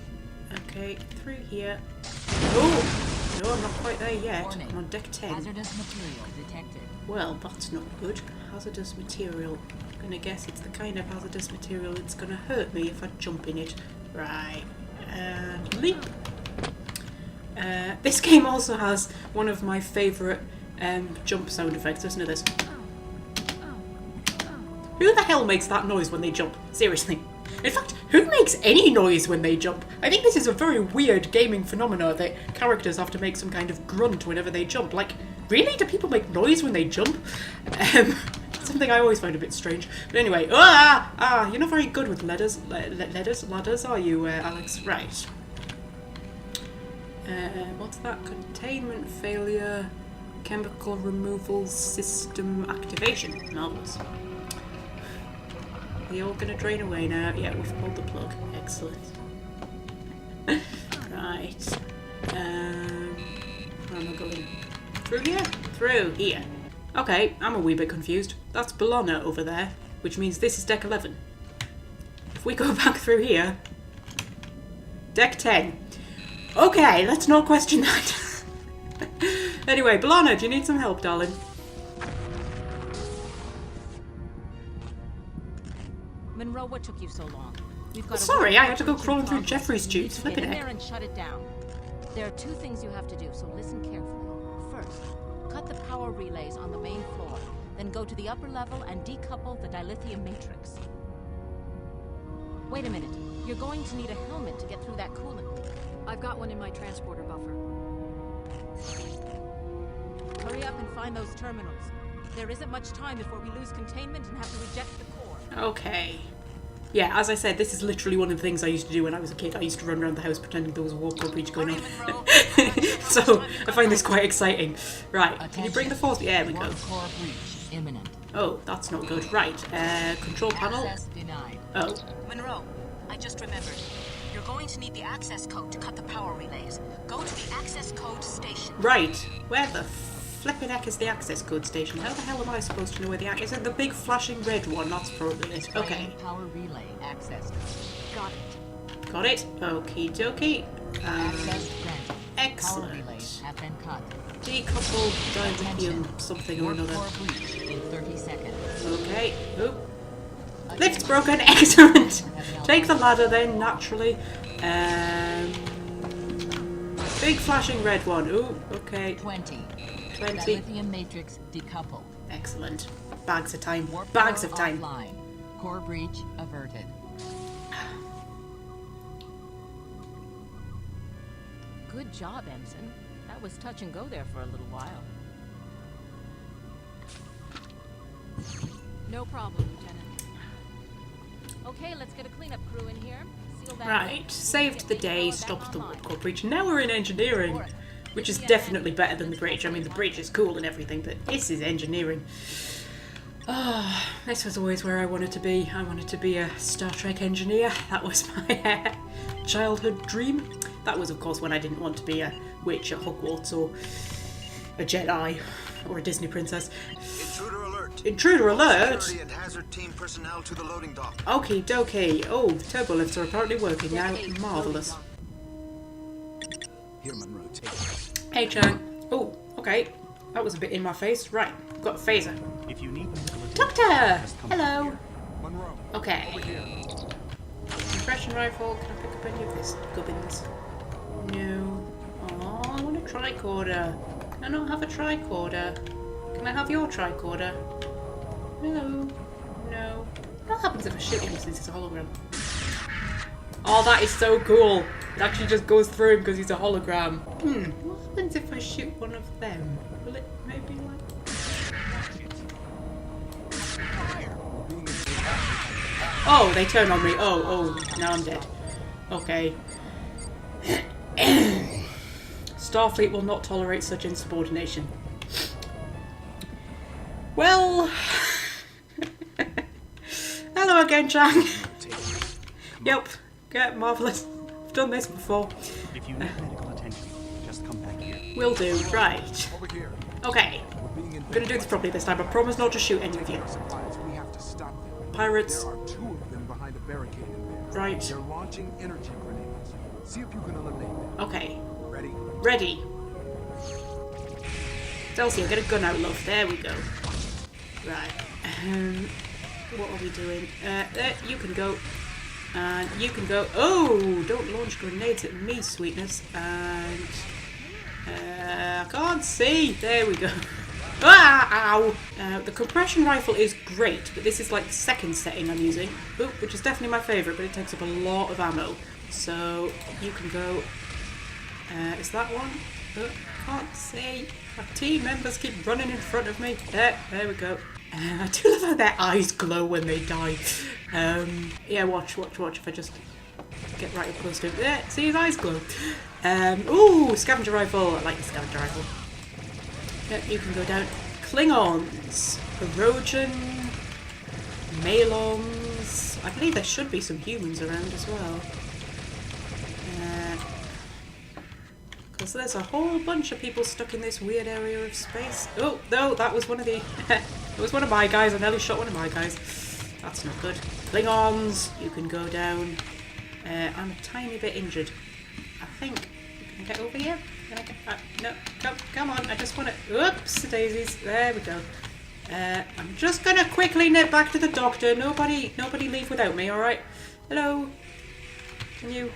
Speaker 2: Okay, through here. Oh! No, I'm not quite there yet.
Speaker 1: Warning.
Speaker 2: I'm on deck 10.
Speaker 1: Hazardous material detected.
Speaker 2: Well, that's not good. Hazardous material. I'm gonna guess it's the kind of hazardous material that's gonna hurt me if I jump in it. Right. And leap. This game also has one of my favourite jump sound effects. Listen to this. Who the hell makes that noise when they jump? Seriously. In fact, who makes any noise when they jump? I think this is a very weird gaming phenomenon that characters have to make some kind of grunt whenever they jump. Like, really? Do people make noise when they jump? Something I always find a bit strange. But anyway, you're not very good with ladders, are you, Alex? Right. What's that? Containment failure, chemical removal system activation. Marvellous. Are they all going to drain away now? Yeah, we've pulled the plug. Excellent. Right. Where am I going? Through here? Through here. Okay, I'm a wee bit confused. That's Bologna over there, which means this is deck 11. If we go back through here... Deck 10. Okay, let's not question that. Anyway, Bologna, do you need some help, darling?
Speaker 4: Munro, what took you so long? We've got
Speaker 2: Sorry, I had to go crawling through Jeffrey's tubes.
Speaker 4: Get
Speaker 2: Flipping
Speaker 4: in
Speaker 2: heck.
Speaker 4: there and shut it down. There are two things you have to do, so listen carefully. First, cut the power relays on the main floor, then go to the upper level and decouple the dilithium matrix. Wait a minute. You're going to need a helmet to get through that coolant leak.
Speaker 14: I've got one in my transporter buffer.
Speaker 4: Hurry up and find those terminals. There isn't much time before we lose containment and have to reject the core.
Speaker 2: Okay. Yeah, as I said, this is literally one of the things I used to do when I was a kid. I used to run around the house pretending there was a warp core breach going on. So, I find this quite exciting. Right, can you bring the force? Yeah, there we go.
Speaker 1: Core breach imminent.
Speaker 2: Oh, that's not good. Right, control panel.
Speaker 1: Access denied.
Speaker 2: Oh.
Speaker 15: Munro, I just remembered. You're going to need the access code to cut the power relays. Go to the access code station.
Speaker 2: Right, where the flippin' heck is the access code station? How the hell am I supposed to know where the access... Is it the big flashing red one? That's probably it. Okay.
Speaker 1: Power relay access.
Speaker 2: Got it. Got it. Okie dokie.
Speaker 1: Access granted.
Speaker 2: Excellent.
Speaker 1: Power relays have been cut.
Speaker 2: Decoupled dilithium something or another.
Speaker 1: Core breach in 30 seconds.
Speaker 2: Okay. Oop. Lift's broken. Excellent. Take the ladder then, naturally. Big flashing red one. Ooh, okay.
Speaker 1: 20.
Speaker 2: 20.
Speaker 1: Dilithium matrix decoupled.
Speaker 2: Excellent. Bags of time.
Speaker 1: Warp
Speaker 2: Bags
Speaker 1: core
Speaker 2: of time.
Speaker 1: Offline. Core breach averted.
Speaker 4: Good job, Ensign. That was touch and go there for a little while.
Speaker 14: No problem, Lieutenant.
Speaker 4: Okay, let's get a cleanup crew in here. Seal that
Speaker 2: Right.
Speaker 4: up.
Speaker 2: Saved the day, stopped the warp core breach. Now we're in engineering, which is definitely better than the bridge. I mean, the bridge is cool and everything, but this is engineering. Ah, this was always where I wanted to be. I wanted to be a Star Trek engineer. That was my childhood dream. That was, of course, when I didn't want to be a witch at Hogwarts or a Jedi or a Disney princess.
Speaker 10: Intruder alert.
Speaker 2: Intruder alert?
Speaker 10: Security and hazard team personnel to the loading dock.
Speaker 2: Okie dokie. Oh, the turbo lifts are apparently working now. Marvellous.
Speaker 7: Here, Munro, take it.
Speaker 2: Hey, Chang. Oh, okay. That was a bit in my face. Right, got a phaser.
Speaker 12: If you need
Speaker 2: Doctor! Hello.
Speaker 7: Munro.
Speaker 2: Okay. Suppression rifle. Can I pick up any of this gubbins? No. Oh, I want a tricorder. Can I not have a tricorder? Can I have your tricorder? Hello. No. What happens if I shoot him since it's a hologram? Oh, that is so cool. It actually just goes through him because he's a hologram. What happens if I shoot one of them? Will it maybe like... Oh, they turn on me. Oh, now I'm dead. Okay. Starfleet will not tolerate such insubordination. Well... Hello again, Chang. Yep. Get marvellous. I've done this before.
Speaker 12: If you need medical attention, just come back here.
Speaker 2: Will do. Right. Okay. I'm gonna do this properly this time. I promise not to shoot any of you.
Speaker 7: We have to stop them.
Speaker 2: Pirates.
Speaker 7: There are two of them behind a barricade in there.
Speaker 2: Right.
Speaker 7: They're launching energy grenades. See if you can eliminate them.
Speaker 2: Okay.
Speaker 7: Ready?
Speaker 2: Ready. Delcia, get a gun out, love. There we go. Right. What are we doing? There, you can go. And you can go. Oh, don't launch grenades at me, sweetness. And I can't see. There we go. Ah, ow! The compression rifle is great, but this is like the second setting I'm using, which is definitely my favourite, but it takes up a lot of ammo. So you can go. Is that one? Oh, can't see. My team members keep running in front of me. There we go. I do love how their eyes glow when they die. Yeah, watch. If I just get right up close to him. There, see his eyes glow. Ooh, scavenger rifle. I like the scavenger rifle. Yep, you can go down. Klingons, Erosion, Malons. I believe there should be some humans around as well. Because there's a whole bunch of people stuck in this weird area of space. Oh, no, that was one of the... that was one of my guys. I nearly shot one of my guys. That's not good. Klingons, you can go down. I'm a tiny bit injured. I think. Can I get over here? Can I get... no, come on. I just want to... Oops, daisies. There we go. I'm just going to quickly nip back to the doctor. Nobody leave without me, alright? Hello? Can you...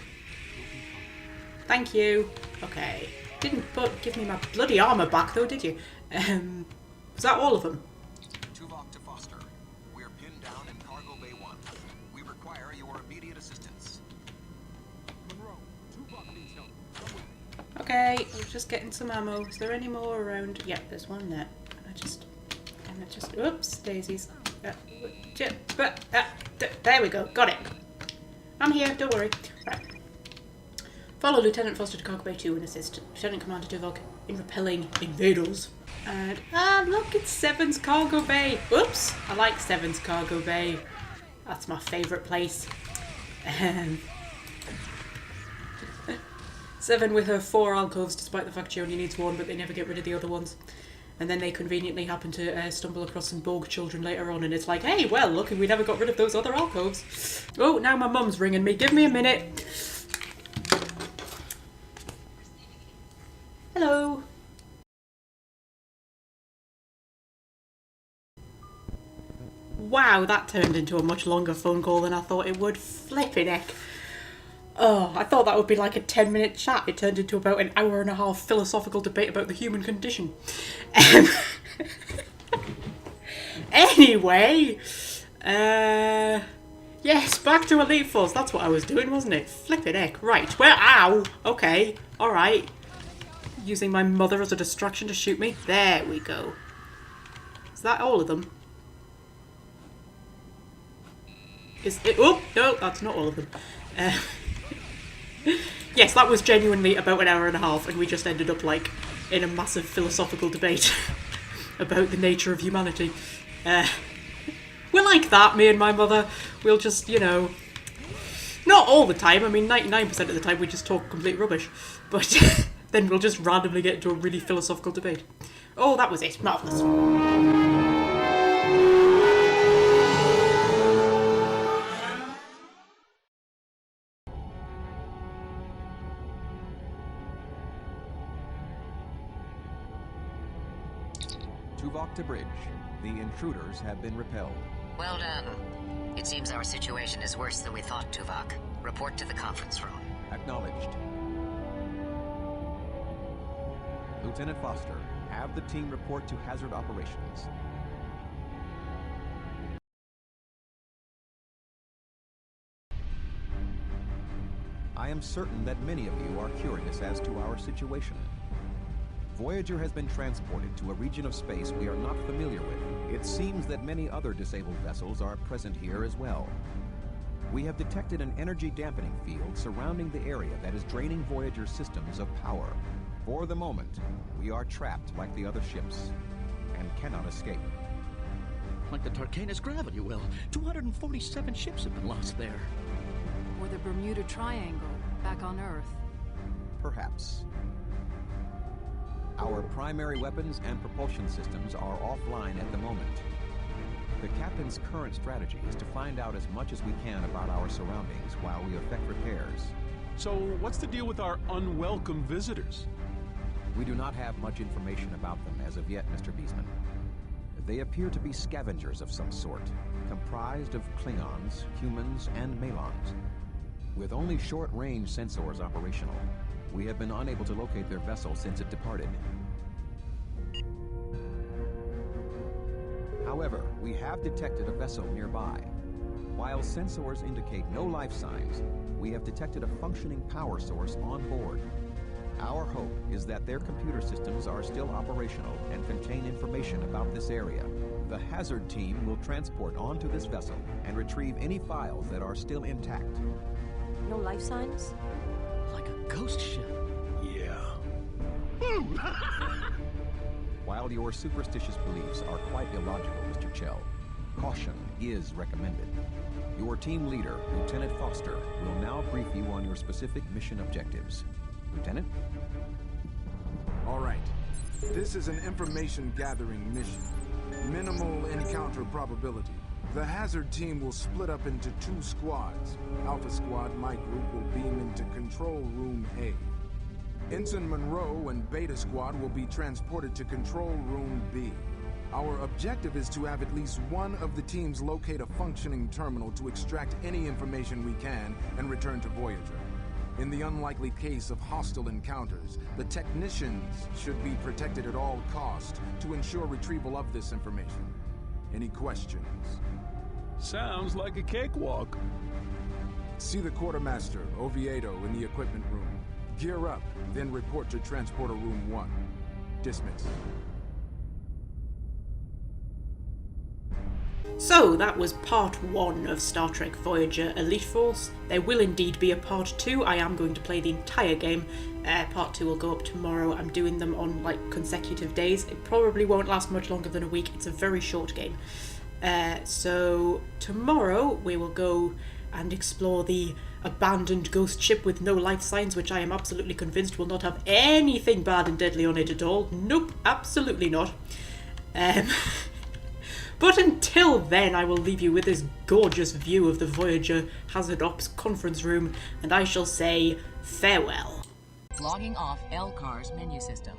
Speaker 2: Thank you. Okay. Didn't give me my bloody armour back though, did you? Was that all of them?
Speaker 5: Tuvok to Foster. We're pinned down in Cargo Bay 1. We require your immediate assistance.
Speaker 7: Munro, Tuvok needs help.
Speaker 2: Okay, I was just getting some ammo. Is there any more around? Yeah, there's one there. I just... Oops, daisies. There we go. Got it. I'm here. Don't worry. Right. Follow Lieutenant Foster to Cargo Bay 2 and assist Lieutenant Commander Tuvok in repelling invaders. And, look, it's Seven's Cargo Bay. Whoops, I like Seven's Cargo Bay. That's my favourite place. Seven with her 4 alcoves, despite the fact she only needs 1, but they never get rid of the other ones. And then they conveniently happen to stumble across some Borg children later on, and it's like, hey, well, look, we never got rid of those other alcoves. Oh, now my mum's ringing me. Give me a minute. Hello. Wow, that turned into a much longer phone call than I thought it would. Flippin' heck. Oh, I thought that would be like a 10-minute chat. It turned into about an hour and a half philosophical debate about the human condition. Anyway, yes, back to Elite Force. That's what I was doing, wasn't it? Flippin' heck. Right, well, ow. Okay, alright. Using my mother as a distraction to shoot me. There we go. Is that all of them? Is it? Oh, no, that's not all of them. Yes, that was genuinely about an hour and a half, and we just ended up, like, in a massive philosophical debate about the nature of humanity. We're like that, me and my mother. We'll just, you know... Not all the time, I mean, 99% of the time we just talk complete rubbish. But... Then we'll just randomly get into a really philosophical debate. Oh, that was it. Marvellous.
Speaker 9: Tuvok to bridge. The intruders have been repelled.
Speaker 3: Well done. It seems our situation is worse than we thought, Tuvok. Report to the conference room.
Speaker 9: Acknowledged. Lieutenant Foster, have the team report to hazard operations. I am certain that many of you are curious as to our situation. Voyager has been transported to a region of space we are not familiar with. It seems that many other disabled vessels are present here as well. We have detected an energy dampening field surrounding the area that is draining Voyager's systems of power. For the moment, we are trapped like the other ships, and cannot escape.
Speaker 13: Like the Tarkanus gravity well. 247 ships have been lost there.
Speaker 14: Or the Bermuda Triangle, back on Earth.
Speaker 9: Perhaps. Our primary weapons and propulsion systems are offline at the moment. The captain's current strategy is to find out as much as we can about our surroundings while we effect repairs.
Speaker 16: So, what's the deal with our unwelcome visitors?
Speaker 9: We do not have much information about them as of yet, Mr. Beesman. They appear to be scavengers of some sort, comprised of Klingons, humans, and Malons. With only short-range sensors operational, we have been unable to locate their vessel since it departed. However, we have detected a vessel nearby. While sensors indicate no life signs, we have detected a functioning power source on board. Our hope is that their computer systems are still operational and contain information about this area. The hazard team will transport onto this vessel and retrieve any files that are still intact.
Speaker 16: No life signs?
Speaker 13: Like a ghost ship.
Speaker 9: Yeah. While your superstitious beliefs are quite illogical, Mr. Chell, caution is recommended. Your team leader, Lieutenant Foster, will now brief you on your specific mission objectives. Lieutenant?
Speaker 17: All right. This is an information gathering mission. Minimal encounter probability. The hazard team will split up into 2 squads. Alpha Squad, my group, will beam into Control Room A. Ensign Munro and Beta Squad will be transported to Control Room B. Our objective is to have at least one of the teams locate a functioning terminal to extract any information we can and return to Voyager. In the unlikely case of hostile encounters, the technicians should be protected at all costs to ensure retrieval of this information. Any questions?
Speaker 18: Sounds like a cakewalk.
Speaker 17: See the quartermaster, Oviedo, in the equipment room. Gear up, then report to Transporter Room 1. Dismiss.
Speaker 2: So that was part 1 of Star Trek Voyager Elite Force. There will indeed be a part 2. I am going to play the entire game. Part 2 will go up tomorrow. I'm doing them on like consecutive days. It probably won't last much longer than a week. It's a very short game. So tomorrow we will go and explore the abandoned ghost ship with no life signs, which I am absolutely convinced will not have anything bad and deadly on it at all. Nope, absolutely not. But until then, I will leave you with this gorgeous view of the Voyager Hazard Ops conference room, and I shall say farewell.
Speaker 1: Logging off LCAR's menu system.